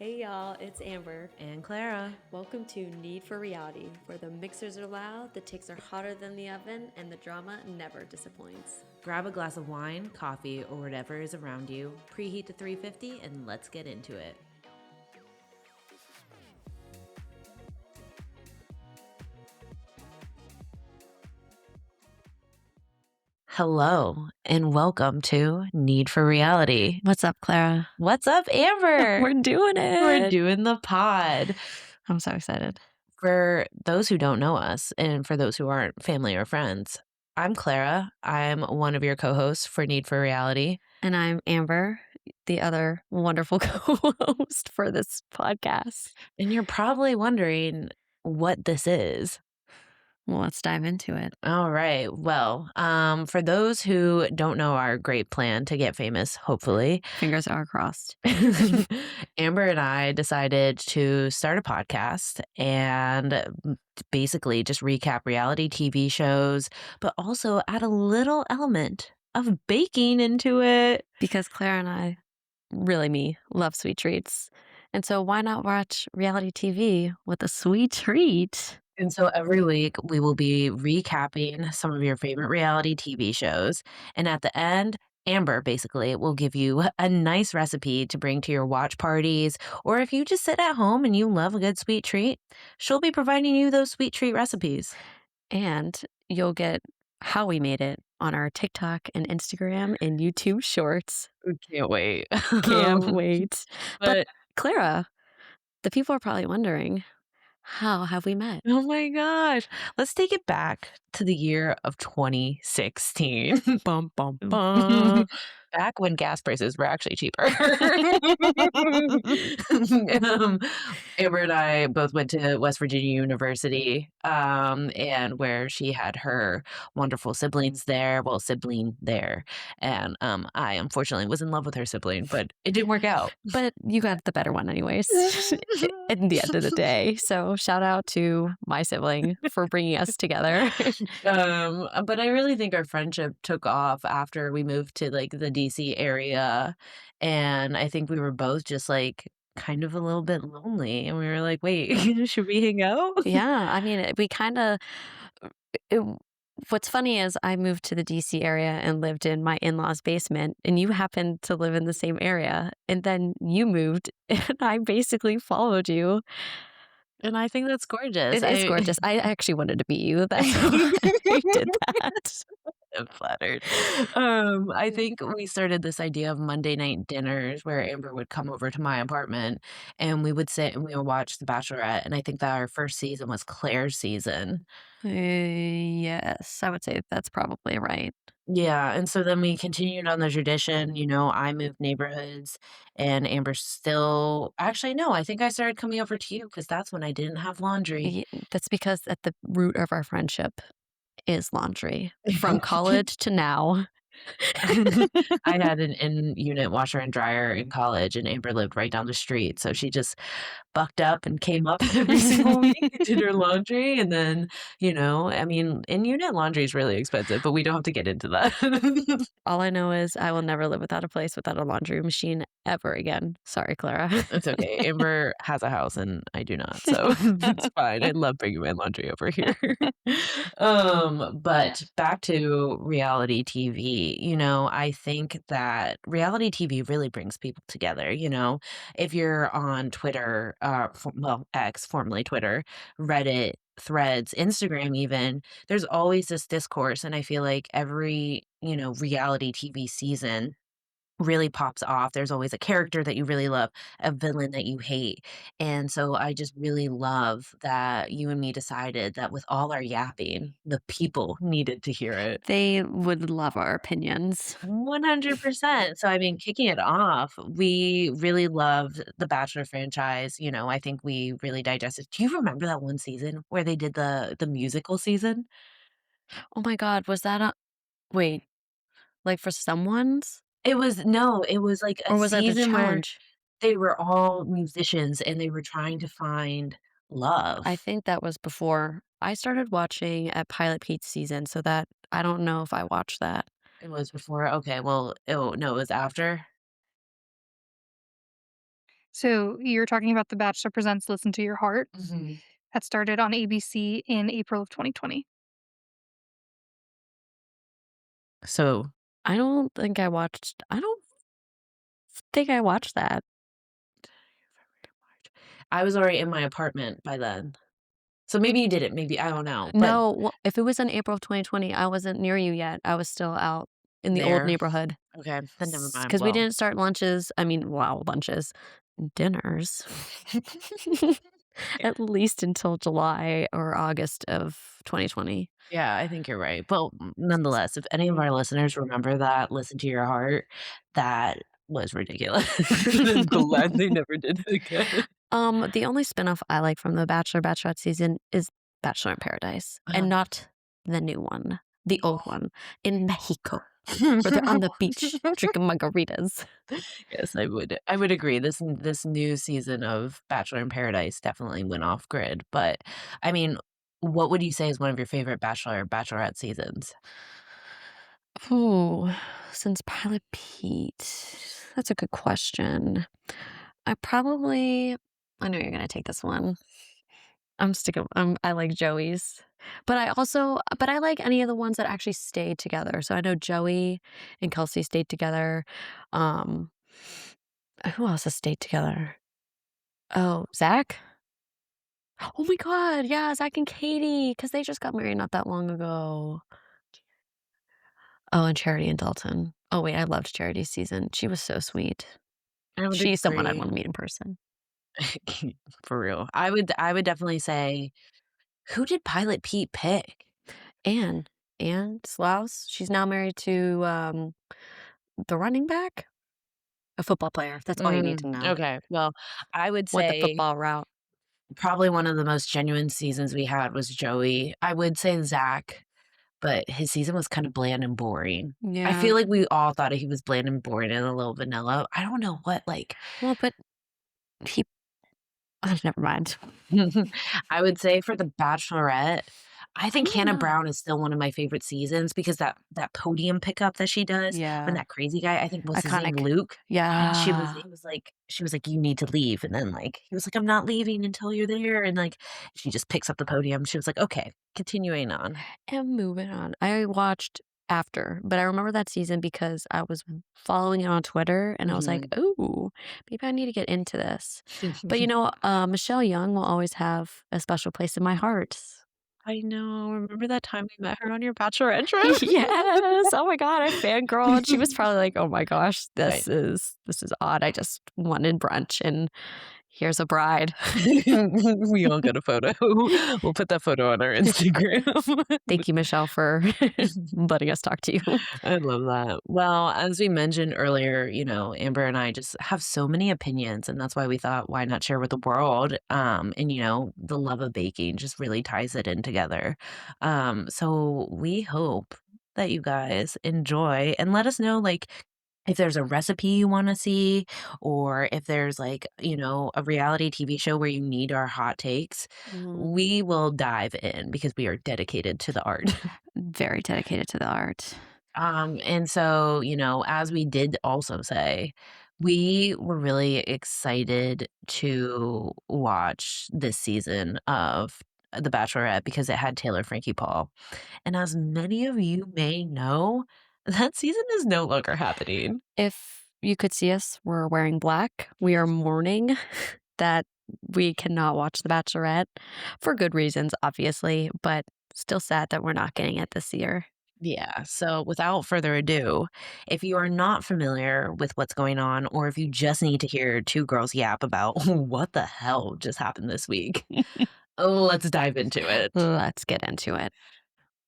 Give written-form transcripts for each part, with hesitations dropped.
Hey y'all, it's Amber. And Clara. Welcome to Knead for Reality, where the mixers are loud, the takes are hotter than the oven, and the drama never disappoints. Grab a glass of wine, coffee, or whatever is around you, preheat to 350, and let's get into it. Hello, and welcome to Knead for Reality. What's up, Clara? What's up, Amber? We're doing it. We're doing the pod. I'm so excited. For those who don't know us, and for those who aren't family or friends, I'm Clara. I'm one of your co-hosts for Knead for Reality. And I'm Amber, the other wonderful co-host for this podcast. And you're probably wondering what this is. Well, let's dive into it. All right. Well, for those who don't know our great plan to get famous, hopefully, Fingers are crossed. Amber and I decided to start a podcast and basically just recap reality TV shows, but also add a little element of baking into it. Because Clara and I, really love sweet treats. And so why not watch reality TV with a sweet treat? And so every week we will be recapping some of your favorite reality TV shows. And at the end, Amber basically will give you a nice recipe to bring to your watch parties. Or if you just sit at home and you love a good sweet treat, she'll be providing you those sweet treat recipes. And you'll get how we made it on our TikTok and Instagram and YouTube shorts. Can't wait. Can't wait. But Clara, the people are probably wondering, how have we met? oh my gosh. Let's take it back to the year of 2016. Bum, bum, bum. Back when gas prices were actually cheaper. Amber and I both went to West Virginia University, and where she had her wonderful siblings there. Well, sibling there. And I unfortunately was in love with her sibling, but it didn't work out. But you got the better one anyways, at the end of the day. So shout out to my sibling for bringing us together. But I really think our friendship took off after we moved to like the DC area. And I think we were both just like kind of a little bit lonely. And we were like, wait, should we hang out? Yeah, I mean, we kind of. What's funny is I moved to the DC area and lived in my in-laws' basement, and you happened to live in the same area. And then you moved, and I basically followed you. And I think that's gorgeous. It is gorgeous. I actually wanted to meet you. That's why I did that. I'm flattered. I think we started this idea of Monday night dinners where Amber would come over to my apartment and we would sit and we would watch The Bachelorette. And I think that our first season was Claire's season. Yes, I would say that's probably right. Yeah, and so then we continued on the tradition, I moved neighborhoods and Amber still actually, no, I think I started coming over to you because that's when I didn't have laundry. That's because at the root of our friendship is laundry. From college to now. I had an in-unit washer and dryer in college, and Amber lived right down the street, so she just bucked up and came up every single week and did her laundry, and then, I mean, in-unit laundry is really expensive, but we don't have to get into that. All I know is I will never live without a place without a laundry machine ever again. Sorry, Clara. It's okay. Amber has a house and I do not, so it's fine. I love bringing my laundry over here. But back to reality TV, I think that reality TV really brings people together. If you're on Twitter, X, formerly Twitter, Reddit, Threads, Instagram even, there's always this discourse. And I feel like every, reality TV season really pops off. There's always a character that you really love, a villain that you hate. And so I just really love that you and me decided that with all our yapping, the people needed to hear it. They would love our opinions. 100%. So, I mean, kicking it off, we really loved the Bachelor franchise. I think we really digested. Do you remember that one season where they did the musical season? Oh my God, was that a wait, like for someone's? It was no, it was like a Or was that the season where challenge? they were all musicians and they were trying to find love. I think that was before I started watching at Pilot Pete's season, so that I don't know if I watched that. It was before? Okay, well, oh, no, it was after? So you're talking about The Bachelor Presents Listen to Your Heart. Mhm. That started on ABC in April of 2020. So I don't think I watched that. I was already in my apartment by then. So maybe you didn't, maybe I don't know, but No, well, if it was in April of 2020, I wasn't near you yet. I was still out in the old there. neighborhood. Okay, then never mind. Because we Well, didn't start lunches I mean, wow, lunches, dinners, at least until July or August of 2020. yeah, I think you're right. But nonetheless, if any of our listeners remember that, listen to your heart, that was ridiculous. I'm glad they never did it again. The only spinoff I like from The Bachelor, Bachelorette season is Bachelor in Paradise, and not the new one, the old one in Mexico, where they're on the beach drinking margaritas. Yes, I would agree. This new season of Bachelor in Paradise definitely went off grid, but, I mean, what would you say is one of your favorite Bachelor or Bachelorette seasons? Ooh, since Pilot Pete, that's a good question. I probably I know you're gonna take this one. I like Joey's, but I like any of the ones that actually stayed together. So I know Joey and Kelsey stayed together. Um, who else has stayed together? Oh, Zach. Oh my God, yeah, Zach and Katie, because they just got married not that long ago. Oh, and Charity and Dalton. Oh wait, I loved Charity's season. She was so sweet. I would She's someone I'd agree. want to meet in person. For real. I would definitely say who did Pilot Pete pick? Anne, Anne Slouse. She's now married to the running back, a football player. That's all you need to know. Okay. Well, I would Went the say football route. probably one of the most genuine seasons we had was Joey. I would say Zach, but his season was kind of bland and boring. I Yeah. feel like we all thought he was bland and boring and a little vanilla. I don't know what, like, Well, but he never mind. I would say for The Bachelorette, I I think don't Hannah know. Brown is still one of my favorite seasons because that podium pickup that she does when Yeah. that crazy guy, I think what's his name, Iconic. Luke? She was Yeah. he was like she was like, "You need to leave," and then, like, he was like, "I'm not leaving until you're there," and, like, she just picks up the podium. She was like, "Okay, continuing on." And moving on. I watched after, but I remember that season because I was following it on Twitter and I was like, Mhm. "Ooh, maybe I need to get into this." But Michelle Young will always have a special place in my heart. I know, remember that time we met her on your bachelorette trip? Yes. Oh my god, I fangirled. She was probably like, "Oh my gosh, Right. this is odd. I just wanted brunch and here's a bride." We all got a photo. We'll put that photo on our Instagram. Thank you, Michelle, for letting us talk to you. I love that. Well, as we mentioned earlier, Amber and I just have so many opinions, and that's why we thought, why not share with the world? And the love of baking just really ties it in together. So we hope that you guys enjoy and let us know, like, if there's a recipe you want to see, or if there's like, a reality TV show where you need our hot takes, Mm, we will dive in because we are dedicated to the art. very dedicated to the art. And so, as we did also say, we were really excited to watch this season of The Bachelorette because it had Taylor Frankie Paul. And as many of you may know, that season is no longer happening. If you could see us, we're wearing black. We are mourning that we cannot watch The Bachelorette for good reasons, obviously, but still sad that we're not getting it this year. Yeah. So without further ado, if you are not familiar with what's going on, or if you just need to hear two girls yap about what the hell just happened this week, let's dive into it. Let's get into it.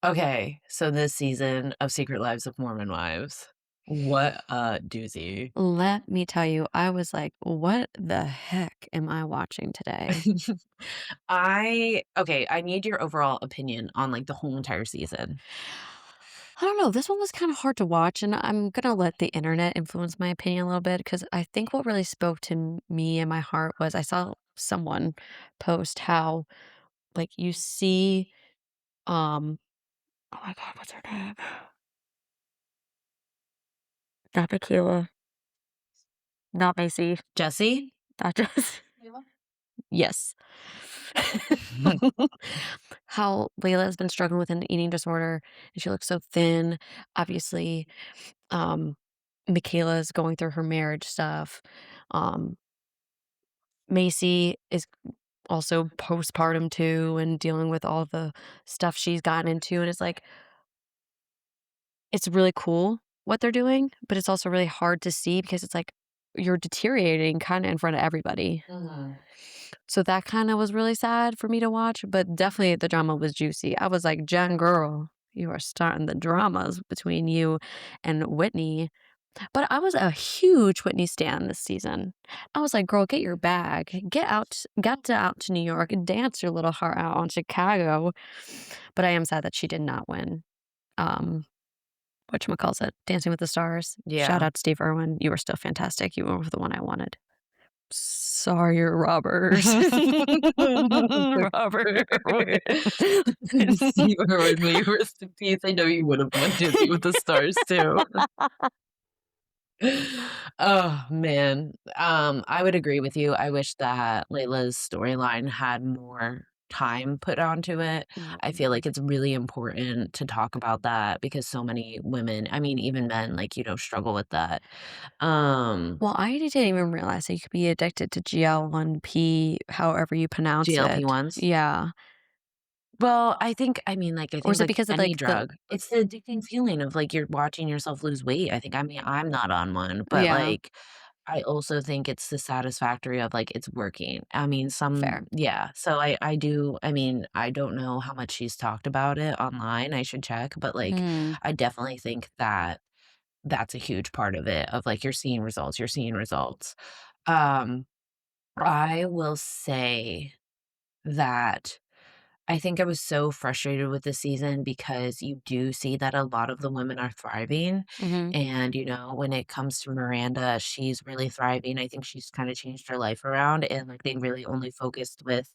Okay, so this season of Secret Lives of Mormon Wives, what a doozy. Let me tell you, I was like, "What the heck am I watching today?" I need your overall opinion on like the whole entire season. I don't know, this one was kinda hard to watch, and I'm gonna let the internet influence my opinion a little bit because I think what really spoke to me and my heart was I saw someone post how, like, you see, um oh my god, what's her name? Not Tequila, not Macy, Jesse? actress. Yes. How Layla has been struggling with an eating disorder, and she looks so thin. Obviously, Michaela is going through her marriage stuff. Um, Macy is also postpartum too and dealing with all the stuff she's gotten into, and it's like it's really cool what they're doing, but it's also really hard to see because it's like you're deteriorating kinda in front of everybody. Mhm. So that kinda was really sad for me to watch, but definitely the drama was juicy. I was like, "Jen, girl, you are starting the dramas between you and Whitney." But I was a huge Whitney stan this season. I was like, "Girl, get your bag. Get out to New York and dance your little heart out on Chicago." But I am sad that she did not win. Um, whatchamacallit, Dancing with the Stars. Shout Yeah. out Steve Irwin. You were still fantastic. You were the one I wanted. Sorry, Robert. Robert. You were with me, rest in peace. I know you would have won Dancing with the Stars too. Oh, man. I would agree with you. I wish that Layla's storyline had more time put onto it. I feel like it's really important to talk about that because so many women, I mean, even men, like, struggle with that. Um, Well, I didn't even realize that you could be addicted to GL1P, however you pronounce it. GLP-1s. Yeah. Well, I Or think is it like because of, any like, the drug, it's the addicting feeling of, like, you're watching yourself lose weight. I'm not on one, but, yeah, like, I also think it's the satisfactory of, like, it's working. I mean, fair. yeah, so I do I don't know how much she's talked about it online, I should check, but, like, Mm, I definitely think that that's a huge part of it, of, like, you're seeing results. Um, I will say that I think I was so frustrated with the season because you do see that a lot of the women are thriving. mhm, And, when it comes to Miranda, she's really thriving. I think she's kind of changed her life around and like they really only focused with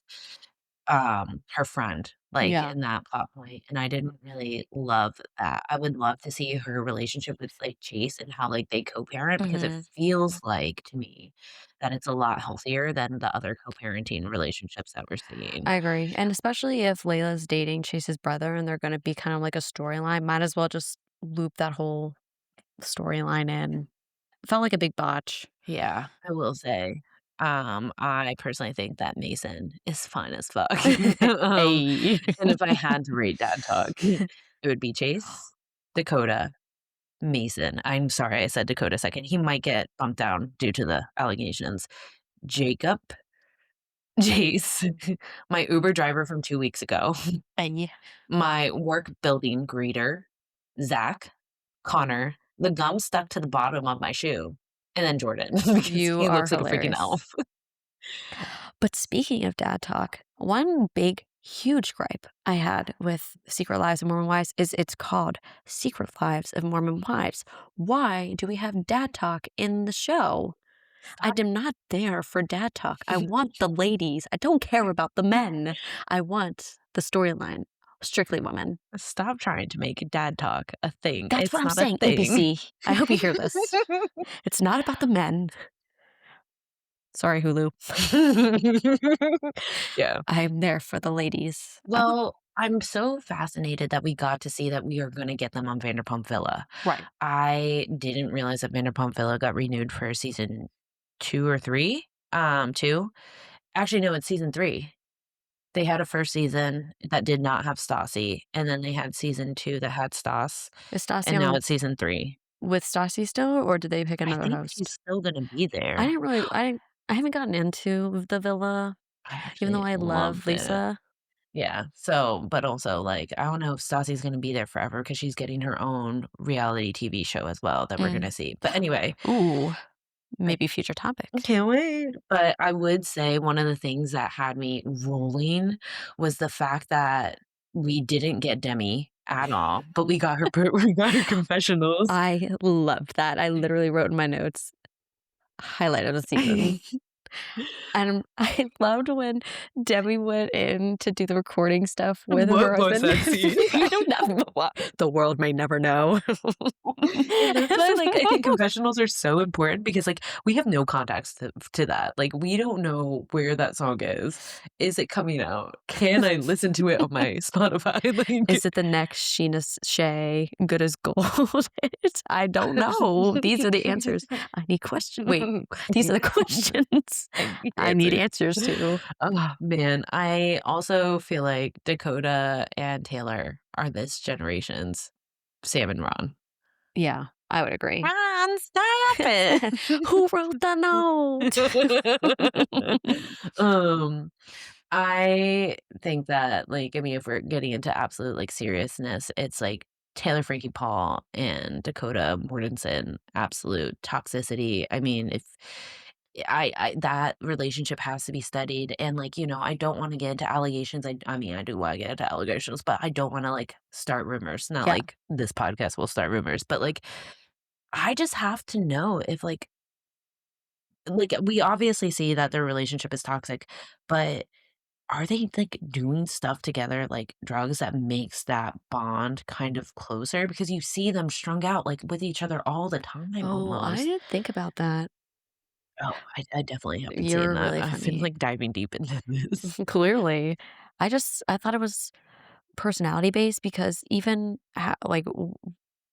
her friend like yeah, in that plot point. And I didn't really love that. I would love to see her relationship with like Chase and how like they co-parent because it mhm. feels like to me that it's a lot healthier than the other co-parenting relationships that we're seeing. I agree, and especially if Layla's dating Chase's brother and they're gonna be kind of like a storyline, might as well just loop that whole storyline in. Felt like a big botch. Yeah, I will say, I personally think that Mason is fine as fuck. Um, Hey. and if I had to rate Dad Talk, it would be Chase, Dakota, Mason. I'm sorry I said Dakota second. He might get bumped down due to the allegations. Jacob, Jace, my Uber driver from 2 weeks ago, Hey. my work building greeter, Zach, Connor, the gum stuck to the bottom of my shoe, and then Jordan because You he are looks like a freaking hilarious. elf. But speaking of dad talk, one big, huge gripe I had with Secret Lives of Mormon Wives is it's called Secret Lives of Mormon Wives. Why do we have dad talk in the show? I Stop am not there for dad talk. I want the ladies. I don't care about the men. I want the storyline. Strictly women. stop trying to make dad talk a thing. That's what It's I'm not a saying, thing. ABC. I hope you hear this. It's not about the men. Sorry, Hulu. Yeah. I'm there for the ladies. I want Well, I'm so fascinated that we got to see that we are gonna get them on Vanderpump Villa. right. I didn't realize that Vanderpump Villa got renewed for season 2 or 3? 2? Actually, no, it's season 3. They had a first season that did not have Stassi, and then they had season 2 that had Stas, Is Stassi and now on it's season 3. with Stassi still, or did they pick I another think she's host? still gonna be I there. didn't really I haven't gotten into the villa, I even though actually I love loved it. Lisa. Yeah, so but also, like, I don't know if Stassi's gonna be there forever because she's getting her own reality TV show as well that we're Mm. gonna see. But anyway, Ooh, I maybe future topic. can't wait. But I would say one of the things that had me rolling was the fact that we didn't get Demi at all, but we got her we got her confessionals. I loved that. I literally wrote in my notes, highlight of the season. And I loved when Debbie went in to do the recording stuff with her What was husband. that scene? You don't know what the world may never know. And that's why, like, I think confessionals are so important because, like, we have no context to that. Like, we don't know where that song is. Is it coming out? Can I listen to it on my Spotify? Like Is it the next Sheena Shea, Good as Gold? I don't know. These are the answers. I need question. Wait, I these are need the questions I need I need answers. answers to. Oh, man. I also feel like Dakota and Taylor are this generation's Sam and Ron. Yeah, I would agree. Ron, stop it. Who wrote the note? Um, I think that, like, I mean, if we're getting into absolute, like, seriousness, it's like Taylor, Frankie Paul, and Dakota Mortensen, absolute toxicity. I mean, if I that relationship has to be studied, and, like, I don't wanna get into allegations. I mean, I do wanna get into allegations, but I don't wanna, like, start rumors. Not Yeah. like this podcast will start rumors, but, like, I just have to know if, like, we obviously see that their relationship is toxic, but are they, like, doing stuff together, like drugs that makes that bond kind of closer? Because you see them strung out, like, with each other all the time Oh, I almost. didn't think about that. Oh, I definitely have been seeing You're that. really I've been, funny. like, diving deep into this. Clearly. I thought it was personality based because even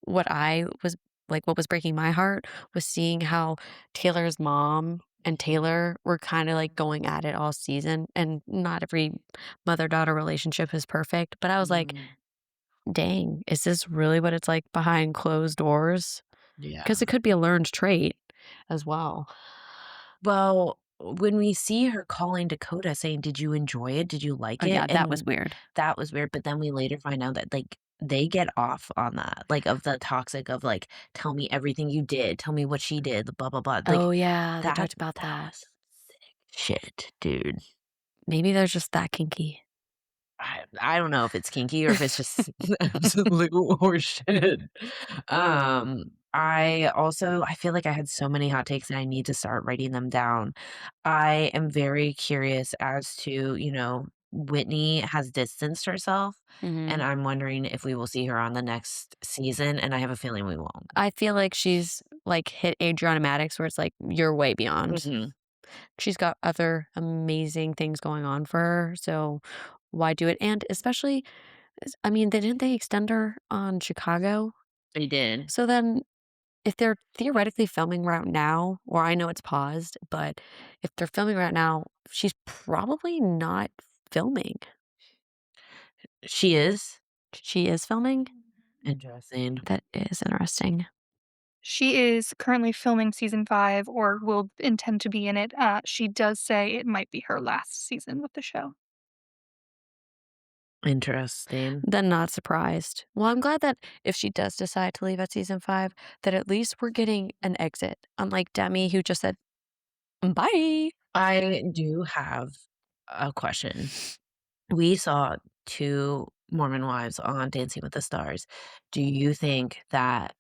what I was what was breaking my heart was seeing how Taylor's mom and Taylor were kind of like going at it all season. And not every mother daughter relationship is perfect, but I was like, Mm, dang, is this really what it's like behind closed doors? yeah. Because it could be a learned trait as well. Well, when we see her calling Dakota saying, "Did you enjoy it? Did you like Oh, it?" yeah, that was And weird. that was weird, but then we later find out that, like, they get off on that, like, of the toxic of, like, "Tell me everything you did. Tell me what she did, the blah, blah, blah." Like, Oh, yeah, they that talked about that that. was sick shit, dude. Maybe they're just that kinky. I don't know if it's kinky or if it's just absolute horseshit. I feel like I had so many hot takes and I need to start writing them down. I am very curious as to, Whitney has distanced herself, and Mhm. I'm wondering if we will see her on the next season, and I have a feeling we won't. I feel like she's, like, hit Adriana Maddox where it's like, "You're way beyond." Mhm. She's got other amazing things going on for her, so why do it? And especially I mean, didn't they extend her on Chicago? They did. So then if they're theoretically filming right now, or I know it's paused, but if they're filming right now, she's probably not filming. She is? She is filming? Interesting. That is interesting. She is currently filming season 5 or will intend to be in it. She does say it might be her last season with the show. Interesting. Then not surprised. Well, I'm glad that if she does decide to leave at season 5, that at least we're getting an exit, unlike Demi, who just said, "Bye." I do have a question. We saw 2 Mormon wives on Dancing with the Stars. Do you think that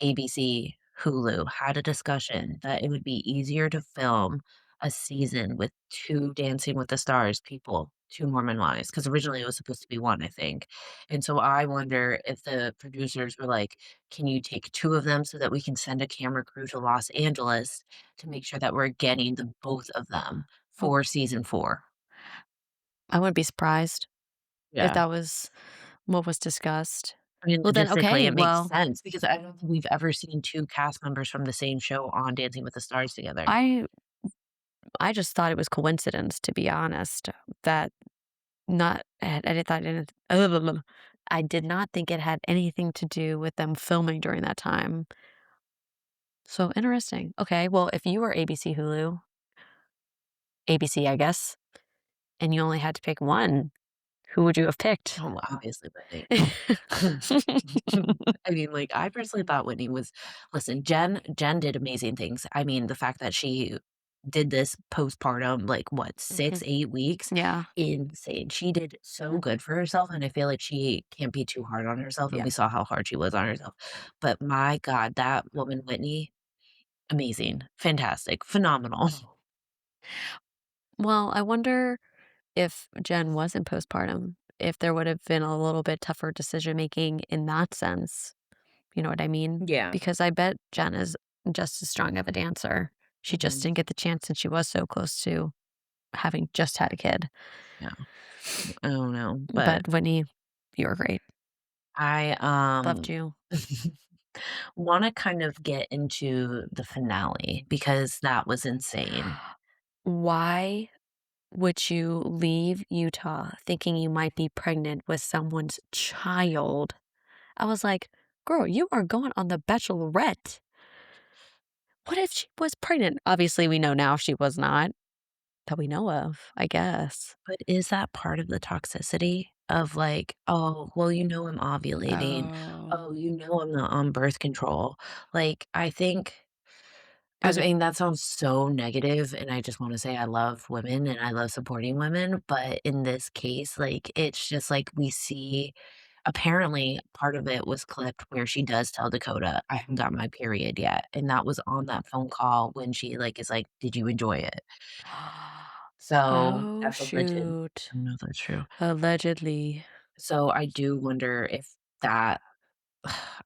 ABC, Hulu had a discussion that it would be easier to film a season with 2 Dancing with the Stars people, 2 Mormon wives? Because originally it was supposed to be 1, I think. And so I wonder if the producers were like, "Can you take 2 of them so that we can send a camera crew to Los Angeles to make sure that we're getting the both of them Oh, for season 4?" I wouldn't be surprised if Yeah. that was what was discussed. I mean, Well, then, logistically, okay, it makes well, sense because I don't think we've ever seen 2 cast members from the same show on Dancing with the Stars together. I I just thought it was coincidence, to be honest, that not I thought it I did not think it had anything to do with them filming during that time. So interesting. Okay, well, if you were ABC, Hulu, ABC, I guess, and you only had to pick one, who would you have picked? Oh, obviously Whitney. I mean, like, I personally thought Whitney was listen, Jen did amazing things. I mean, the fact that she did this postpartum, like, what, 6, Mhm. 8 weeks? Yeah, Insane. She did so good for herself, and I feel like she can't be too hard on herself, and yeah. we saw how hard she was on herself. But my god, that woman, Whitney, amazing, fantastic, phenomenal. Well, I wonder if Jen was in postpartum, if there would have been a little bit tougher decision making in that sense. You know what I mean? Yeah. Because I bet Jen is just as strong of a dancer. She just Mhm. didn't get the chance and she was so close to having just had a kid. Yeah. I don't know, but But Whitney, you were great. I, Loved you. wanna kind of get into the finale because that was insane. Why would you leave Utah thinking you might be pregnant with someone's child? I was like, girl, you are going on The Bachelorette. What if she was pregnant? Obviously, we know now she was not, that we know of, I guess. But is that part of the toxicity of like, "Oh, well, I'm ovulating. Oh. Oh, I'm not on birth control." Like, I think It I was a mean, that sounds so negative, and I just wanna say I love women and I love supporting women, but in this case, like, it's just like we see apparently, part of it was clipped where she does tell Dakota, "I haven't got my period yet," and that was on that phone call when she, like, is like, "Did you enjoy it?" So, Oh, that's alleged. shoot. I don't know if that's true. Allegedly. So, I do wonder if that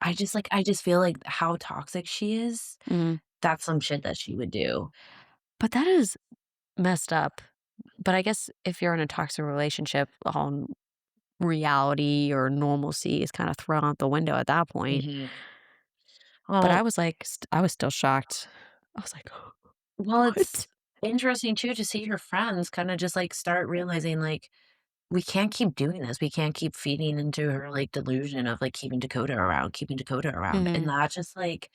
I just feel like how toxic she is, Mm. that's some shit that she would do. But that is messed up. But I guess if you're in a toxic relationship, reality or normalcy is kind of thrown out the window at that point. Mhm. But I Well was like, I was still shocked. I was like, well, it's what? interesting too to see her friends kinda just, like, start realizing, like, we can't keep doing this. We can't keep feeding into her, like, delusion of, like, keeping Dakota around, and Hmm. that just, like,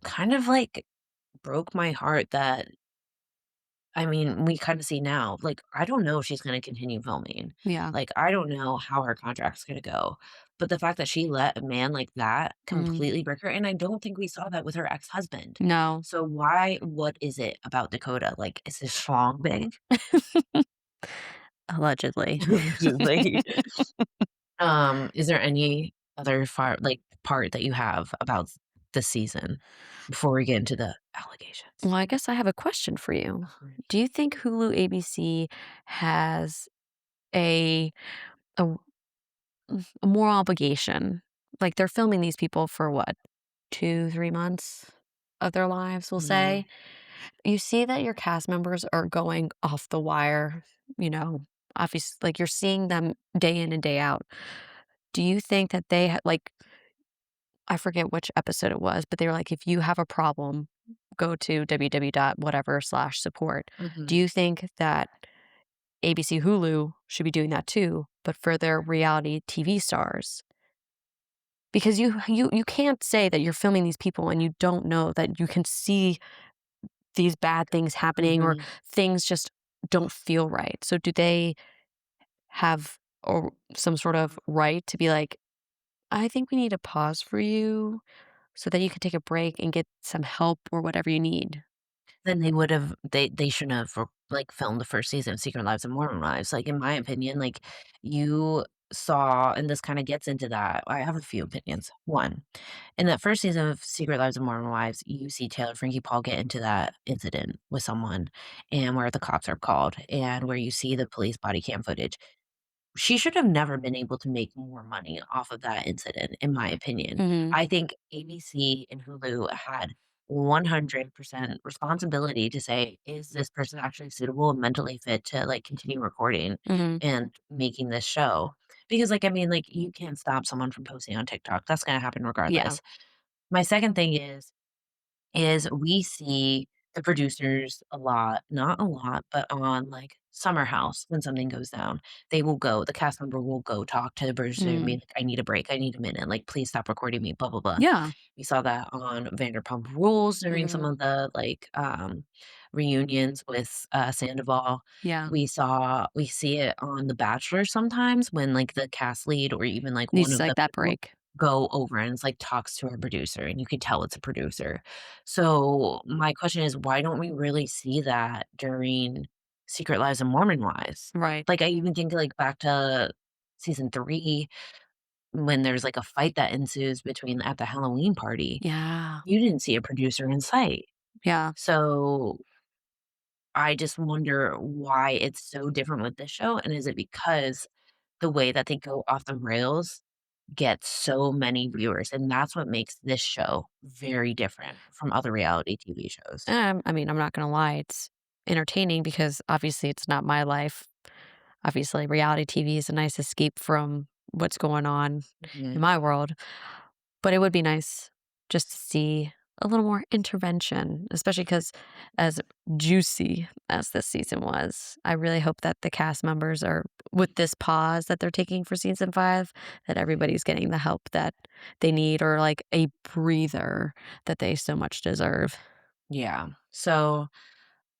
kind of, like, broke my heart that I mean, we kinda see now, like, I don't know if she's gonna continue filming. Yeah. Like, I don't know how her contract's gonna go, but the fact that she let a man like that Mm. completely break her and I don't think we saw that with her ex-husband. No. So what is it about Dakota? Like, is this schlong big? Allegedly. Just like is there any other part that you have about the season before we get into the Well, allegations? I guess I have a question for you. Uh-huh. Do you think Hulu ABC has a a, a moral obligation? Like they're filming these people for what, 2, 3 months of their lives, we'll Mhm, say. You see that your cast members are going off the wire, you know, obviously, like you're seeing them day in and day out. Do you think that like, I forget which episode it was, but they were like, if you have a problem, go to www dot whatever slash support. Do mhm. you think that ABC Hulu should be doing that too, but for their reality TV stars? Because you can't say that you're filming these people and you don't know that you can see these bad things happening or Mhm. things just don't feel right. So do they have or some sort of right to be like, I think we need a pause for you so that you can take a break and get some help or whatever you need. Then they shouldn't have like filmed the first season of Secret Lives of Mormon Wives. Like in my opinion, like you saw, and this kind of gets into that. I have a few opinions. One, in that first season of Secret Lives of Mormon Wives, you see Taylor Frankie Paul get into that incident with someone, and where the cops are called, and where you see the police body cam footage. She should have never been able to make more money off of that incident, in my opinion. Mhm. I think ABC and Hulu had 100% responsibility to say, "Is this person actually suitable and mentally fit to, like, continue recording Mhm. and making this show?" Because, like, I mean, like, you can't stop someone from posting on TikTok. That's gonna happen Yeah. regardless. My second thing is we see the producers a lot, not a lot, but on like Summer House when something goes down, the cast member will go talk to the producer and be Mm. like, I need a break, I need a minute, like please stop recording me, blah blah blah. Yeah. We saw that on Vanderpump Rules during some Mhm. of the reunions with Sandoval. Yeah. We see it on The Bachelor sometimes when like the cast lead or even like one Needs of like the that people break. go over and it's like talks to a producer and you can tell it's a producer. So, my question is, why don't we really see that during Secret Lives of Mormon Wives? Right. Like, I even think, like, back to season 3 when there's, like, a fight that ensues between at the Halloween party. Yeah. You didn't see a producer in sight. Yeah. So, I just wonder why it's so different with this show, and is it because the way that they go off the rails gets so many viewers, and that's what makes this show very different from other reality TV shows. I mean, I'm not gonna lie, it's entertaining because obviously it's not my life. Obviously, reality TV is a nice escape from what's going on in Mhm. my world, but it would be nice just to see a little more intervention, especially because as juicy as this season was, I really hope that the cast members are with this pause that they're taking for season 5, that everybody's getting the help that they need or, like, a breather that they so much deserve. Yeah. So,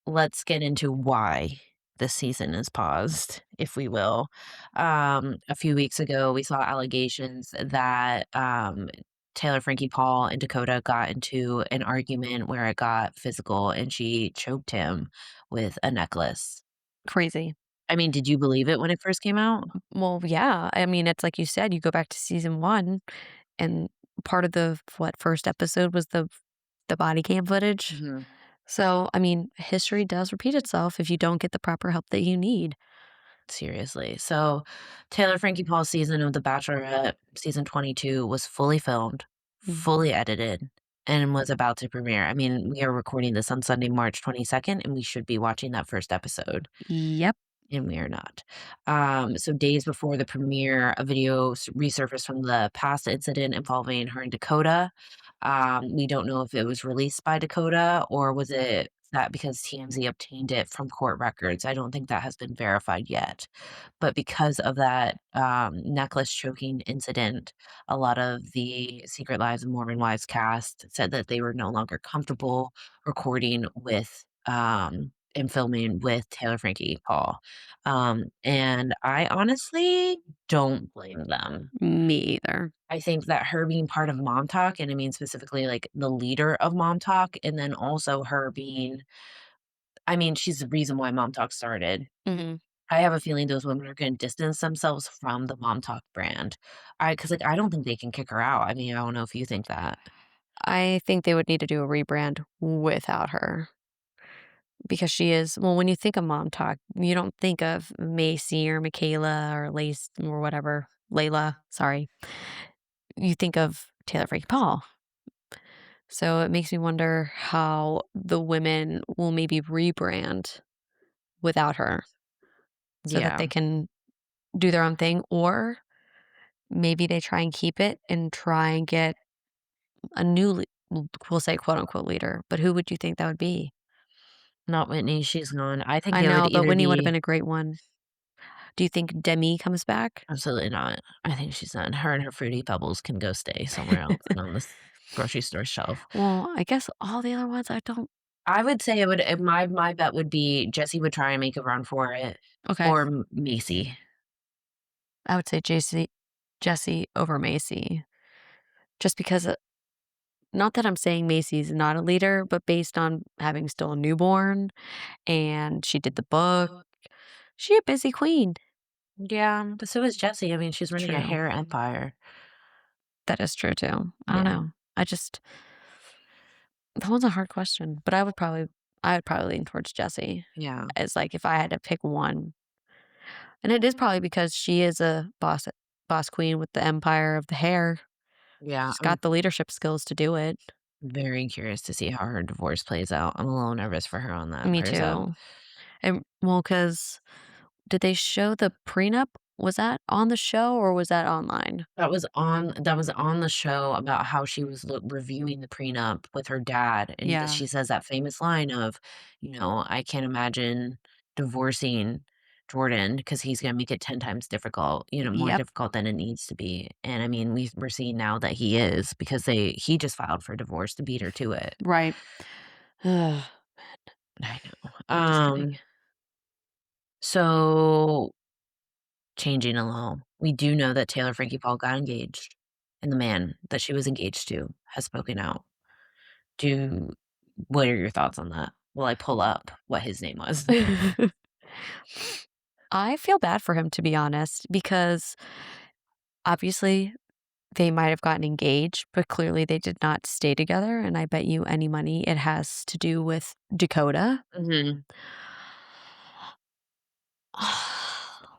let's get into why this season is paused, if we will. A few weeks ago, we saw allegations that, Taylor, Frankie Paul, and Dakota got into an argument where it got physical, and she choked him with a necklace. Crazy. I mean, did you believe it when it first came out? Well, yeah. I mean, it's like you said, you go back to season 1 and part of the first episode was the body cam footage. Mhm. So, I mean, history does repeat itself if you don't get the proper help that you need. Seriously. So, Taylor Frankie Paul's season of The Bachelorette, season 22, was fully filmed, Mm. fully edited, and was about to premiere. I mean, we are recording this on Sunday, March 22nd, and we should be watching that first episode, Yep. and we are not. So days before the premiere, a video resurfaced from the past incident involving her and Dakota. We don't know if it was released by Dakota or was it that because TMZ obtained it from court records. I don't think that has been verified yet. But because of that necklace choking incident, a lot of the Secret Lives of Mormon Wives cast said that they were no longer comfortable recording with and filming with Taylor Frankie Paul. And I honestly don't blame them. Me either. I think that her being part of Mom Talk, and I mean specifically like the leader of Mom Talk, and then also her being, I mean, she's the reason why Mom Talk started. Mhm. I have a feeling those women are going to distance themselves from the Mom Talk brand. Because like I don't think they can kick her out. I mean, I don't know if you think that. I think they would need to do a rebrand without her because she is well, when you think of Mom Talk, you don't think of Macy or Michaela or Lace or whatever, Layla, sorry. You think of Taylor Frankie Paul. So it makes me wonder how the women will maybe rebrand without her so that Yeah, they can do their own thing, or maybe they try and keep it and try and get a new, we'll say quote unquote leader. But who would you think that would be? not Whitney. She's gone. I think I it would know, but either Whitney would have been be a great one. Do you think Demi comes back? absolutely not. I think she's done. Her and her fruity pebbles can go stay somewhere else and on this grocery store shelf. Well, I guess all the other ones I don't. I would say it would my bet would be Jesse would try and make a run for it Okay. or Macy. I would say Jesse over Macy. Just because, not that I'm saying Macy's not a leader, but based on having still a newborn and she did the book, she a busy queen. Yeah, but so is Jesse. I mean, she's running a True. hair empire. That is true too. I don't Yeah, know. I just that one's a hard question, but I would probably lean towards Jesse yeah, as like if I had to pick one. And it is probably because she is a boss queen with the empire of the hair. yeah. She's I'm got the leadership skills to do it. very curious to see how her divorce plays out. I'm a little nervous for her on that. Me Prayers up. too. And well, because did they show the prenup? Was that on the show or was that online? That was on the show about how she was reviewing the prenup with her dad, and Yeah. she says that famous line of, "I can't imagine divorcing Jordan because he's gonna make it 10 times difficult, more Yep. difficult than it needs to be." And I mean, we're seeing now that he is because he just filed for divorce to beat her to it. Right. Ugh, I know. I'm just kidding. So changing alone. We do know that Taylor Frankie Paul got engaged, and the man that she was engaged to has spoken out. Do What are your thoughts on that? Will I pull up what his name was? I feel bad for him, to be honest, because obviously they might have gotten engaged, but clearly they did not stay together. And I bet you any money it has to do with Dakota. Mhm. I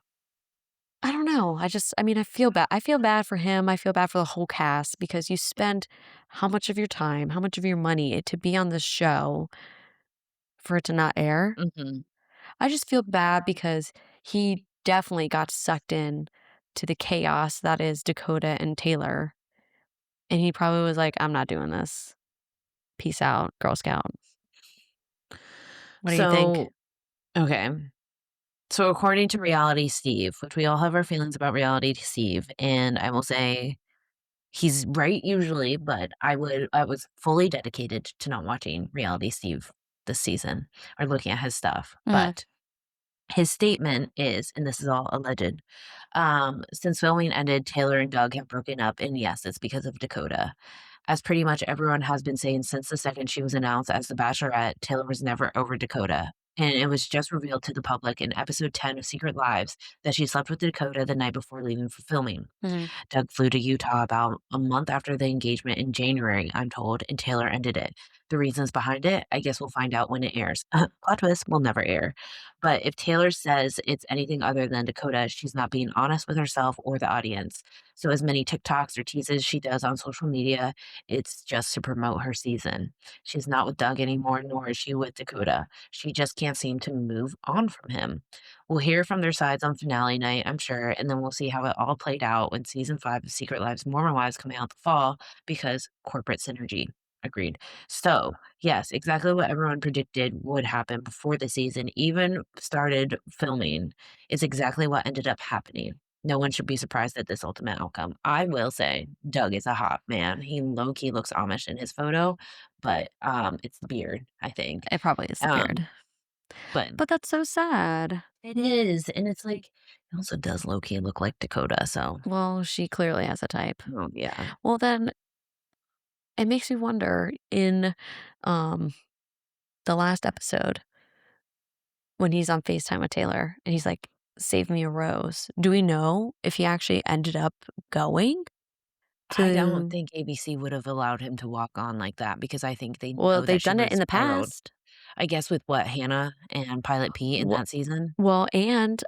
don't know. I mean, I feel bad for him. I feel bad for the whole cast because you spend how much of your time, how much of your money to be on this show for it to not air. Mhm. I just feel bad because he definitely got sucked in to the chaos that is Dakota and Taylor. And he probably was like, I'm not doing this. Peace out, Girl Scout. What do you think? So, okay. So according to Reality Steve, which we all have our feelings about Reality Steve, and I will say he's right usually, but I was fully dedicated to not watching Reality Steve this season or looking at his stuff. Mm, But his statement is, and this is all alleged, since filming ended, Taylor and Doug have broken up, and yes, it's because of Dakota. As pretty much everyone has been saying since the second she was announced as the Bachelorette, Taylor was never over Dakota. And it was just revealed to the public in episode 10 of Secret Lives that she slept with Dakota the night before leaving for filming. mhm. Doug flew to Utah about a month after the engagement in January, I'm told, and Taylor ended it. The reasons behind it, I guess we'll find out when it airs. Plot twist, will never air. But if Taylor says it's anything other than Dakota, she's not being honest with herself or the audience. So, as many TikToks or teases she does on social media, it's just to promote her season. She's not with Doug anymore, nor is she with Dakota. She just can't seem to move on from him. We'll hear from their sides on finale night, I'm sure, and then we'll see how it all played out when season 5 of Secret Lives Mormon Wives coming out the fall because corporate synergy. Agreed. So, yes, exactly what everyone predicted would happen before the season even started filming is exactly what ended up happening. No one should be surprised at this ultimate outcome. I will say Doug is a hot man. He low key looks Amish in his photo, but it's the beard, I think. It probably is the Um, beard. but But that's so sad. it is, and it's like it also does low key look like Dakota. So, Well, she clearly has a type. oh yeah, Well, then it makes me wonder um, the last episode when he's on FaceTime with Taylor and he's like, "Save me a rose." Do we know if he actually ended up going I don't to think ABC would have allowed him to walk on like that because I think they well, know that they've she done would it have in the spiraled. past. I guess with what Hannah and Pilot Pete in Wha that season. well, and,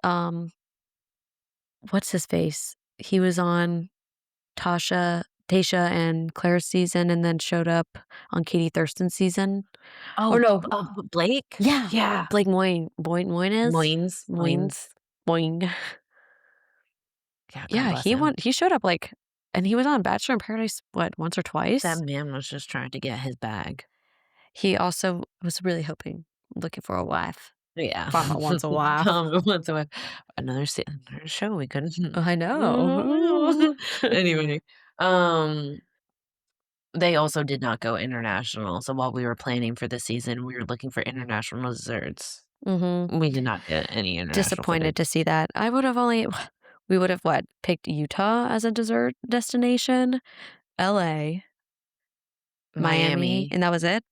what's his face? He was on Tasha and Claire's season and then showed up on Katie Thurston's season. Or no, Blake? yeah, Yeah. Blake Moynes? Moynes. Boing. Yeah, God Yeah, bless him. he showed up, like and he was on Bachelor in Paradise, what, once or That twice? man was just trying to get his bag. He also was really looking for a wife. Yeah. Farmer wants a wife. Once a another show we couldn't I know. Anyway, um, they also did not go international, so while we were planning for the season, we were looking for international desserts. Mhm. We did not get any international footage. Disappointed to see that. I would have only we would have what? Picked Utah as a dessert destination, LA, Miami, Miami. and that was it?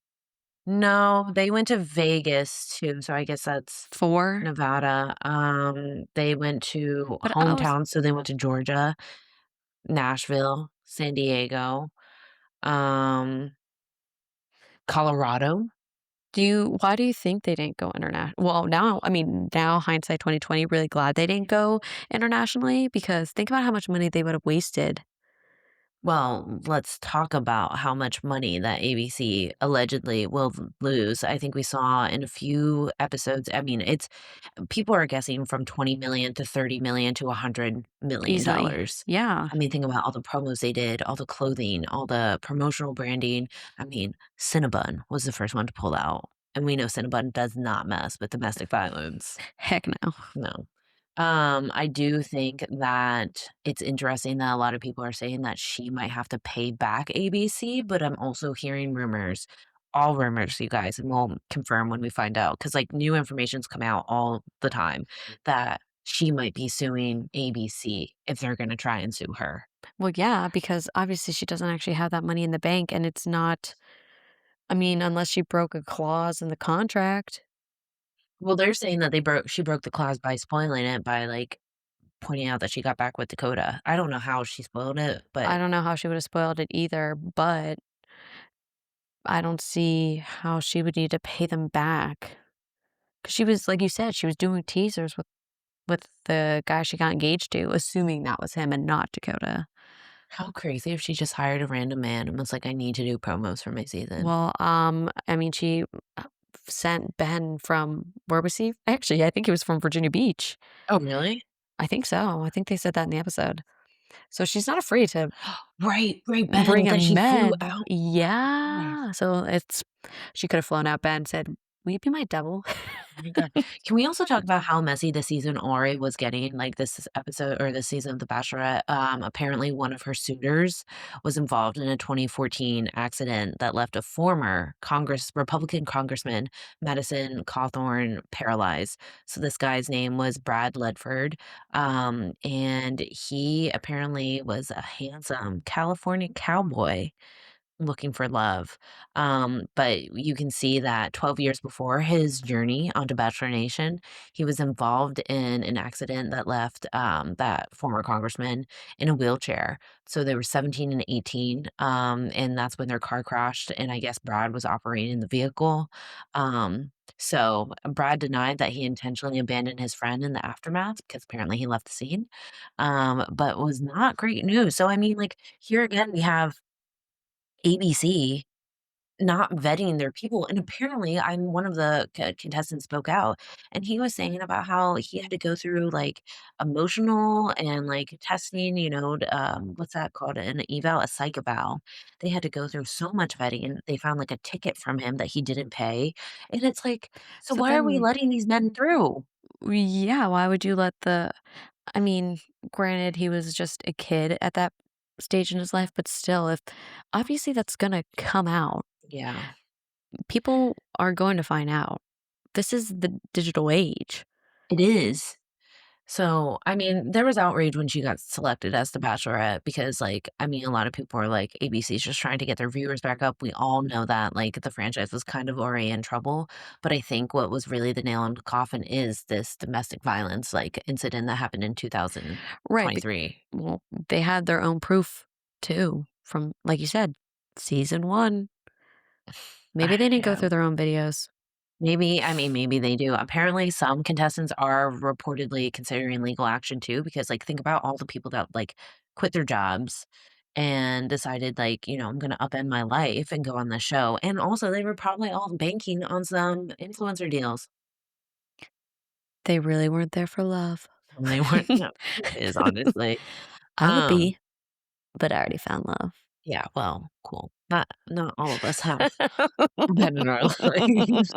No, they went to Vegas too, so I guess that's 4? Nevada. They went to But I was hometown, so they went to Georgia, Nashville, San Diego, um, Colorado. why do you think they didn't go international? Well, now I mean, now hindsight 2020, really glad they didn't go internationally because think about how much money they would have wasted. Well, let's talk about how much money that ABC allegedly will lose. I think we saw in a few episodes. I mean, it's people are guessing from 20 million to 30 million to 100 million Easily. dollars. Yeah. I mean, think about all the promos they did, all the clothing, all the promotional branding. I mean, Cinnabon was the first one to pull out. And we know Cinnabon does not mess with domestic violence. Heck no. No. I do think that it's interesting that a lot of people are saying that she might have to pay back ABC, but I'm also hearing rumors, all rumors, you guys, and we'll confirm when we find out because like new information's come out all the time that she might be suing ABC if they're going to try and sue her. Well, yeah, because obviously she doesn't actually have that money in the bank and it's not I mean, unless she broke a clause in the contract. Well, they're saying that she broke the clause by spoiling it by like pointing out that she got back with Dakota. I don't know how she spoiled it, I but don't know how she would have spoiled it either, but I don't see how she would need to pay them back. 'Cause she was like you said, she was doing teasers with with the guy she got engaged to, assuming that was him and not Dakota. How crazy if she just hired a random man and was like, "I need to do promos for my season." Well, I mean, she uh, sent Ben from where was he? Actually, I think he was from Virginia Beach. Oh, really? I think so. I think they said that in the episode. So she's not afraid to Right, right, bring Ben, that in she flew men. out. Yes. Yeah. So it's she could have flown out Ben, said, "Will you be my double?" Oh my god. Can we also talk about how messy the season Ori was getting? Like this episode or this season of The Bachelorette, apparently one of her suitors was involved in a 2014 accident that left a former Republican Congressman, Madison Cawthorn, paralyzed. So this guy's name was Brad Ledford. And he apparently was a handsome California cowboy looking for love. But you can see that 12 years before his journey onto Bachelor Nation, he was involved in an accident that left that former congressman in a wheelchair. So they were 17 and 18, and that's when their car crashed. And I guess Brad was operating the vehicle. So Brad denied that he intentionally abandoned his friend in the aftermath because apparently he left the scene, but was not great news. So, I mean, like, here again, we have ABC not vetting their people, and apparently, I'm one of the contestants spoke out, and he was saying about how he had to go through, like, emotional and, like, testing, what's that called? An eval? A psych eval. They had to go through so much vetting, they found, like, a ticket from him that he didn't pay, and it's like, so So why are we then, letting these men through? yeah, why would you let the I mean, granted, he was just a kid at that stage in his life, but still, if obviously that's gonna come out. Yeah. People are going to find out. This is the digital age. It is. So, I mean, there was outrage when she got selected as the Bachelorette because, like, I mean, a lot of people are like, ABC's just trying to get their viewers back up. We all know that, like, the franchise was kind of already in trouble. But I think what was really the nail in the coffin is this domestic violence, like, incident that happened in Right. 2023. Well, they had their own proof too from, like you said, season one. Maybe they didn't go Yeah. through their own videos. Maybe, I mean, maybe they do. Apparently, some contestants are reportedly considering legal action too, because, like, think about all the people that, like, quit their jobs and decided, like, I'm gonna upend my life and go on the show. And also, they were probably all banking on some influencer deals. They really weren't there for love. And they weren't, no, who is honestly. I would Um, be, but I already found love. yeah, well, cool. Not all of us have that in our lives.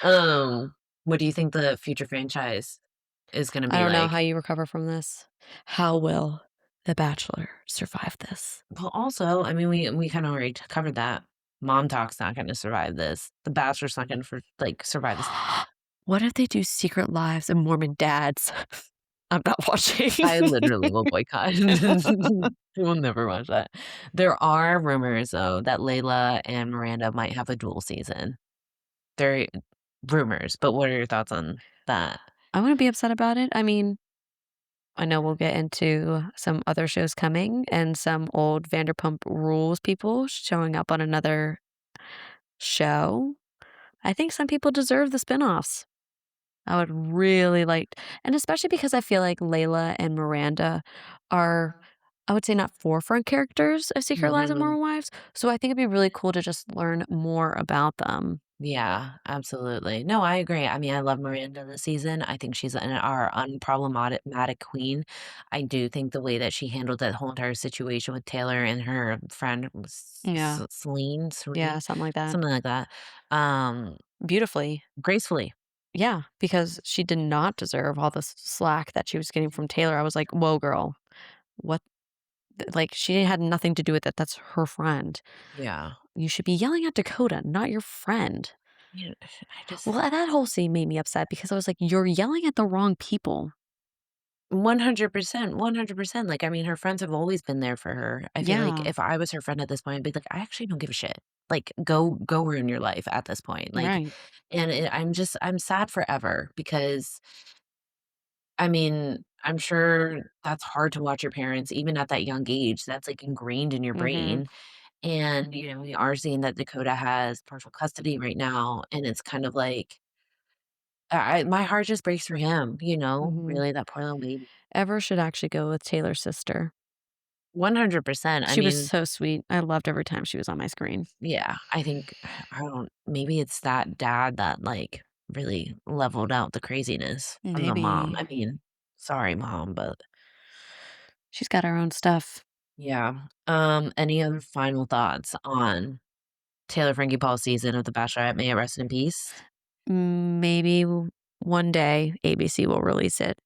Um, what do you think the future franchise is gonna I be don't know how like? you recover from this. How will The Bachelor survive this? Well, also, I mean, we kinda already covered that. Mom Talk's not gonna survive this. The Bachelor's not gonna survive this. What if they do Secret Lives of Mormon Dads? I'm not watching. I literally will boycott. I will never watch that. There are rumors, though, that Layla and Miranda might have a dual season. There rumors, but what are your thoughts on that? I wouldn't be upset about it. I mean, I know we'll get into some other shows coming and some old Vanderpump Rules people showing up on another show. I think some people deserve the spinoffs. I would really like, and especially because I feel like Layla and Miranda are, I would say, not forefront characters of Secret Lives of Mhm. Mormon Wives. So I think it'd be really cool to just learn more about them. Yeah, absolutely. No, I agree. I mean, I love Miranda this season. I think she's our unproblematic queen. I do think the way that she handled that whole entire situation with Taylor and her friend Yeah. Yeah. Serene, Something like that. something like that, um, Beautifully. gracefully. Yeah. Because she did not deserve all the slack that she was getting from Taylor. I was like, whoa, girl. What? Like, she had nothing to do with it. That's her friend. Yeah. You should be yelling at Dakota, not your friend. Yeah, I Well, just that whole scene made me upset because I was like, "You're yelling at the wrong people." 100%, 100%. Like, I mean, her friends have always been there for her. I feel like Yeah, if I was her friend at this point, I'd be like, "I actually don't give a shit. Like, go ruin your life at this point." Like, right. and I'm sad forever because, I mean, I'm sure that's hard to watch your parents even at that young age. That's, like, ingrained in your Mhm. brain, and, we are seeing that Dakota has partial custody right now, and it's kind of like, my heart just breaks for him, Mhm. really, that poor little baby. Ever should actually go with Taylor's sister. 100%. I She was mean, so sweet. I loved every time she was on my screen. yeah, I think I don't maybe it's that dad that, like, really leveled out the craziness from the mom. Maybe. I mean, sorry, mom, but She's got her own stuff. yeah. Any other final thoughts on Taylor Frankie Paul season of The Bachelorette? May it rest in peace? Maybe one day ABC will release it.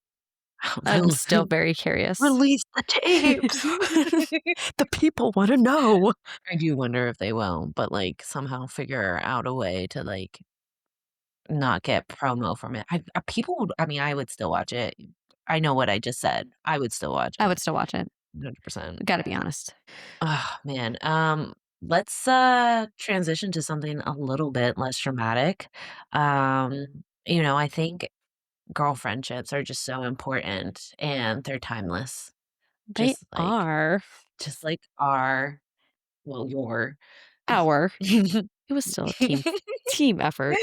I'm Rel still very curious. Release the tapes. The people wanna know. I do wonder if they will, but, like, somehow figure out a way to, like, not get promo from it. People would I mean, I would still watch it. I know what I just said. I would still watch I it. would still watch it. 100%. Gotta be honest. Oh, man. Let's, transition to something a little bit less dramatic. I think girl friendships are just so important, and they're timeless. They Just like are just like our well, your our it was still a team effort.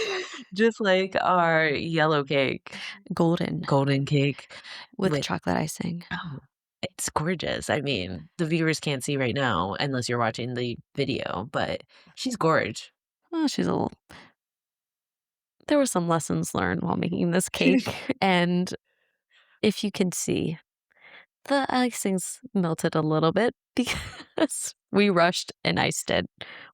just like our yellow cake, Golden golden cake with with chocolate icing. oh, it's gorgeous. I mean, the viewers can't see right now unless you're watching the video, but she's gorge. Well, she's a little there were some lessons learned while making this cake, and if you can see, the icing's melted a little bit because we rushed and iced it.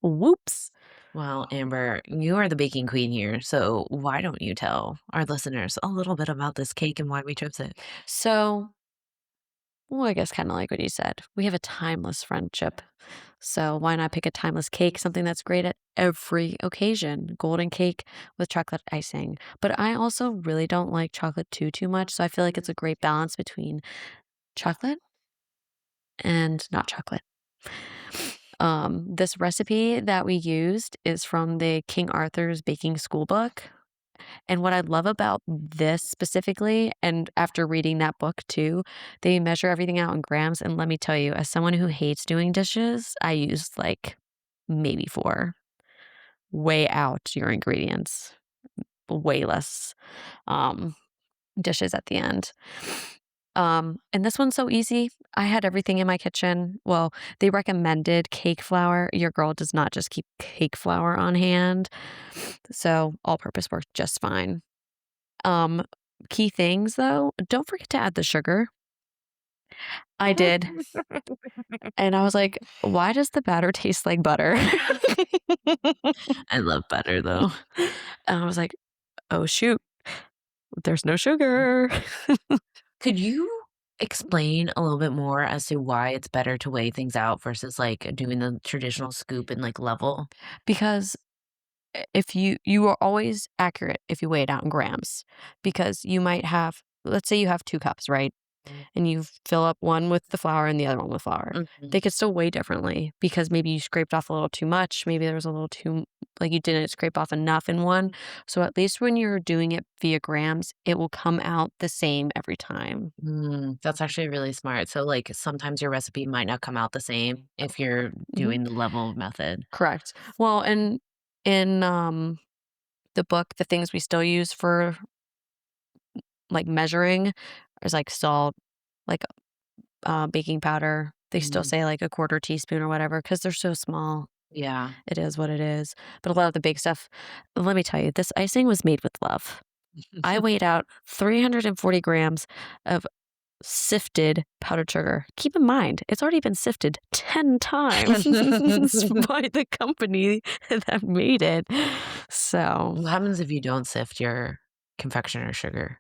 Whoops. Well, Amber, you are the baking queen here, so why don't you tell our listeners a little bit about this cake and why we chose it? So, well, I guess kinda like what you said. We have a timeless friendship. So why not pick a timeless cake, something that's great at every occasion? Golden cake with chocolate icing. But I also really don't like chocolate too much, so I feel like it's a great balance between chocolate and not chocolate. This recipe that we used is from the King Arthur's Baking School book. And what I love about this specifically, and after reading that book too, they measure everything out in grams. And let me tell you, as someone who hates doing dishes, I used like maybe four. Way out your ingredients, way less um, dishes at the end. And this one's so easy. I had everything in my kitchen. Well, they recommended cake flour. Your girl does not just keep cake flour on hand. So all purpose worked just fine. Um, Key things though, don't forget to add the sugar. I did. And I was like, why does the batter taste like butter? I love butter though. And I was like, oh shoot, there's no sugar. Could you explain a little bit more as to why it's better to weigh things out versus like doing the traditional scoop and like level? Because if you are always accurate if you weigh it out in grams, because you might have, let's say you have 2 cups, right? And you fill up one with the flour and the other one with flour. Mhm. They could still weigh differently because maybe you scraped off a little too much, maybe there was a little too like you didn't scrape off enough in one. So at least when you're doing it via grams, it will come out the same every time. That's actually really smart. So, like, sometimes your recipe might not come out the same if you're Mhm. doing the level method. Correct. Well, and in the book, the things we still use for, like, measuring is, like, salt, like, baking powder. They still Mm, say, like, a quarter teaspoon or whatever because 'cause they're so small. yeah. It is what it is. But a lot of the big stuff let me tell you, this icing was made with love. I weighed out 340 grams of sifted powdered sugar. Keep in mind, it's already been sifted 10 times by the company that made it. So, What happens if you don't sift your confectioner sugar?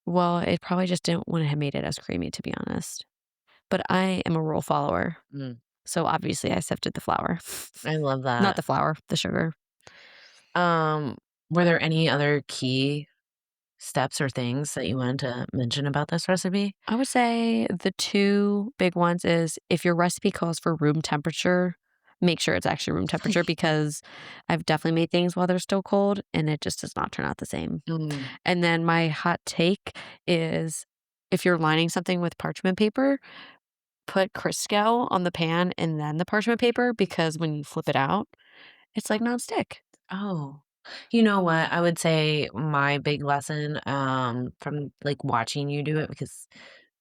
well, it probably just wouldn't have made it as creamy, to be honest. But I am a rule follower, Mm, so obviously I sifted the flour. I love Not that. the flour, the sugar. Um, were there any other key steps or things that you wanted to mention about this recipe? I would say the 2 big ones is if your recipe calls for room temperature, make sure it's actually room temperature because I've definitely made things while they're still cold and it just does not turn out the same. Mm, And then my hot take is if you're lining something with parchment paper, put Crisco on the pan and then the parchment paper because when you flip it out, it's like nonstick. oh. You know what? I would say my big lesson, from, like, watching you do it because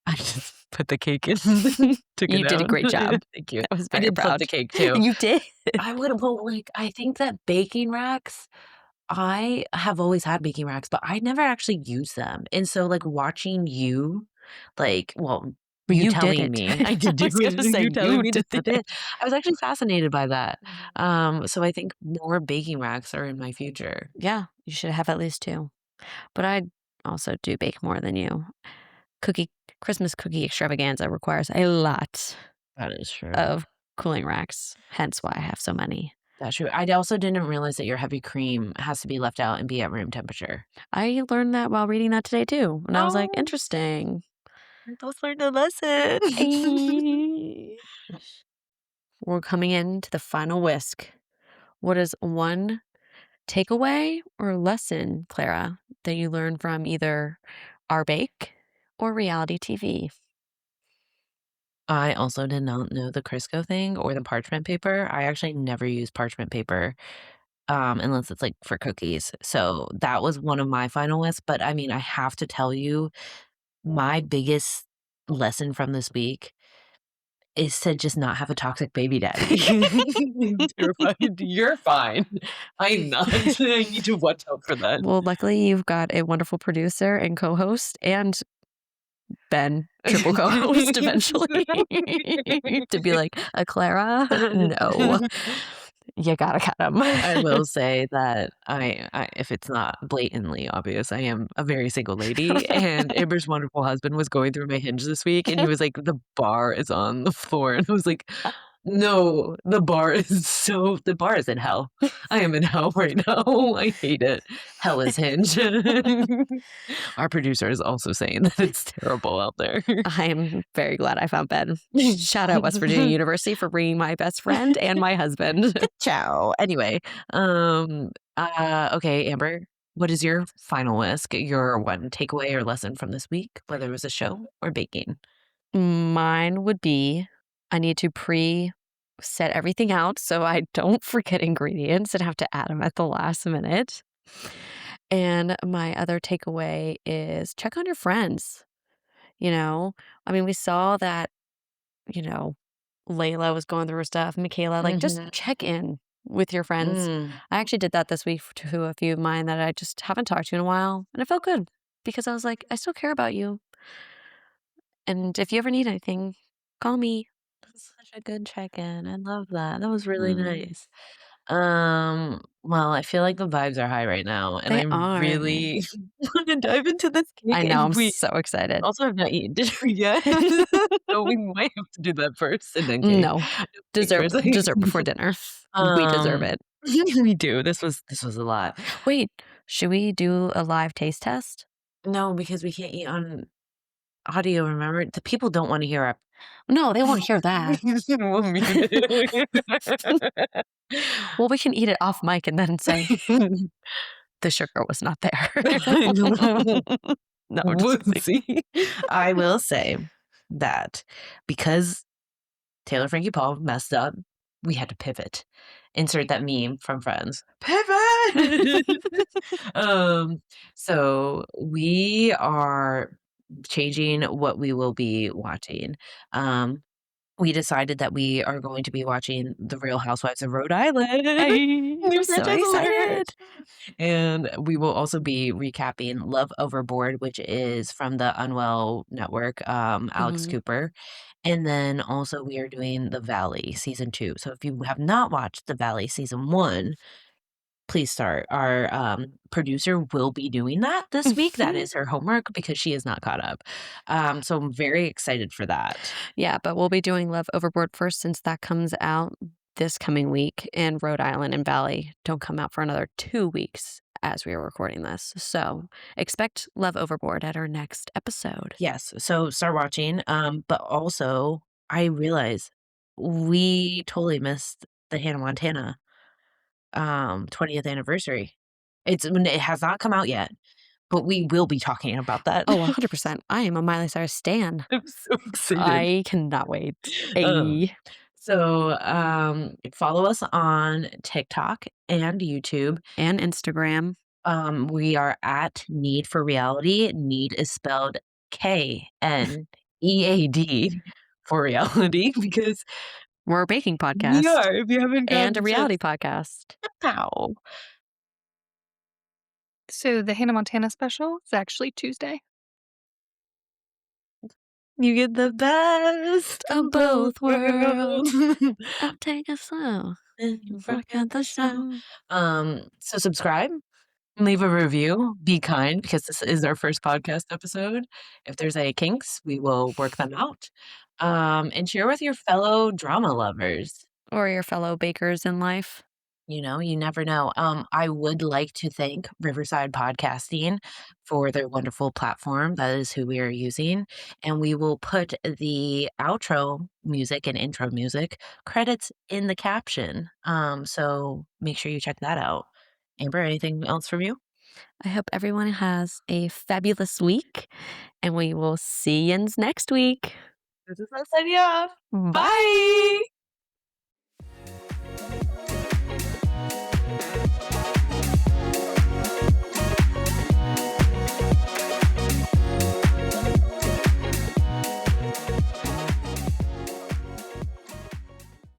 I just put the cake in, took You it did a out. great job. Thank you. I was I very did flip proud. the cake too. You did. I would well, like, I think that baking racks I have always had baking racks, but I never actually used them, and so, like, watching you, like well, you You did telling it. me I did I do was gonna it, say you telling you me to did flip it. it, I was actually fascinated by that. So I think more baking racks are in my future. Yeah, you should have at least 2. But I also do bake more than you. Cookie Christmas cookie extravaganza requires a lot That is true. of cooling racks, hence why I have so many. That's true. I also didn't realize that your heavy cream has to be left out and be at room temperature. I learned that while reading that today too, and I was like, Oh, "Interesting." I just learned a lesson. Eh. We're coming into the final whisk. What is one takeaway or lesson, Clara, that you learned from either our bake or reality TV? I also did not know the Crisco thing or the parchment paper. I actually never use parchment paper, unless it's, like, for cookies. So, that was one of my final lists, but, I mean, I have to tell you, my biggest lesson from this week is to just not have a toxic baby daddy. I'm terrified. You're fine. I'm not. I need to watch out for that. Well, luckily, you've got a wonderful producer and co-host and Ben, triple co-host eventually to be like, Clara, no, you gotta cut him." I will say that I if it's not blatantly obvious, I am a very single lady, and Amber's wonderful husband was going through my Hinge this week, and he was like, "The bar is on the floor," and I was like, "No, the bar is in hell. I am in hell right now. I hate it. Hell is Hinge." Our producer is also saying that it's terrible out there. I am very glad I found Ben. Shout out West Virginia University for bringing my best friend and my husband. Ciao. Anyway, okay, Amber, what is your final whisk? Your one takeaway or lesson from this week, whether it was a show or baking? Mine would be I need to set everything out so I don't forget ingredients and have to add them at the last minute. And my other takeaway is check on your friends. You know, I mean, we saw that, you know, Layla was going through her stuff, Michaela, like just Mhm. check in with your friends. Mm. I actually did that this week to a few of mine that I just haven't talked to in a while. And it felt good because I was like, I still care about you. And if you ever need anything, call me. That's such a good check-in. I love that. That was really Mm, nice. Well, I feel like the vibes are high right now, and they I are. really wanna dive into this cake, I know. and I'm we so excited. also have not eaten dinner yet. So we might have to do that first and then cake. No, No cake dessert, first. dessert before dinner. We deserve Um, it. we do. This was a lot. Wait, should we do a live taste test? No, because we can't eat on audio, remember? The people don't wanna hear our No, they won't hear that. We'll mute it. Well, we can eat it off mic and then say, the sugar was not there. No, just kidding. Whoopsie. I will say that because Taylor Frankie Paul messed up, we had to pivot. Insert that meme from Friends. Pivot! Um, so we are changing what we will be watching. We decided that we are going to be watching The Real Housewives of Rhode Island. I'm New so franchise alert! excited. And we will also be recapping Love Overboard, which is from the Unwell Network, Alex Mhm. Cooper. And then also we are doing The Valley season 2. So if you have not watched The Valley season 1, please start. Our producer will be doing that this week. That is her homework because she is not caught up. So I'm very excited for that. Yeah, but we'll be doing Love Overboard first since that comes out this coming week, and Rhode Island and Valley don't come out for another 2 weeks as we are recording this. So expect Love Overboard at our next episode. Yes, so start watching. But also I realize we totally missed the Hannah Montana 20th anniversary. It has not come out yet, but we will be talking about that. Oh, 100%. I am a Miley Cyrus stan. I'm so excited. I cannot wait. Um, Ayy. Follow us on TikTok and YouTube. And Instagram. We are at Need for Reality. Need is spelled Knead for reality because We're a baking we podcast are, if you haven't and a gotten reality just podcast. now. So the Hannah Montana special is actually Tuesday. You get the best Of of both both worlds. worlds. I'll take us slow. And you Look rock at at the the show. show. So subscribe, leave a review, be kind because this is our first podcast episode. If there's any kinks, we will work them out. And share with your fellow drama lovers. Or your fellow bakers in life. You know, you never know. I would like to thank Riverside Podcasting for their wonderful platform. That is who we are using. And we will put the outro music and intro music credits in the caption. So make sure you check that out. Amber, anything else from you? I hope everyone has a fabulous week, and we will see you next week. This is us signing off. Bye. Bye.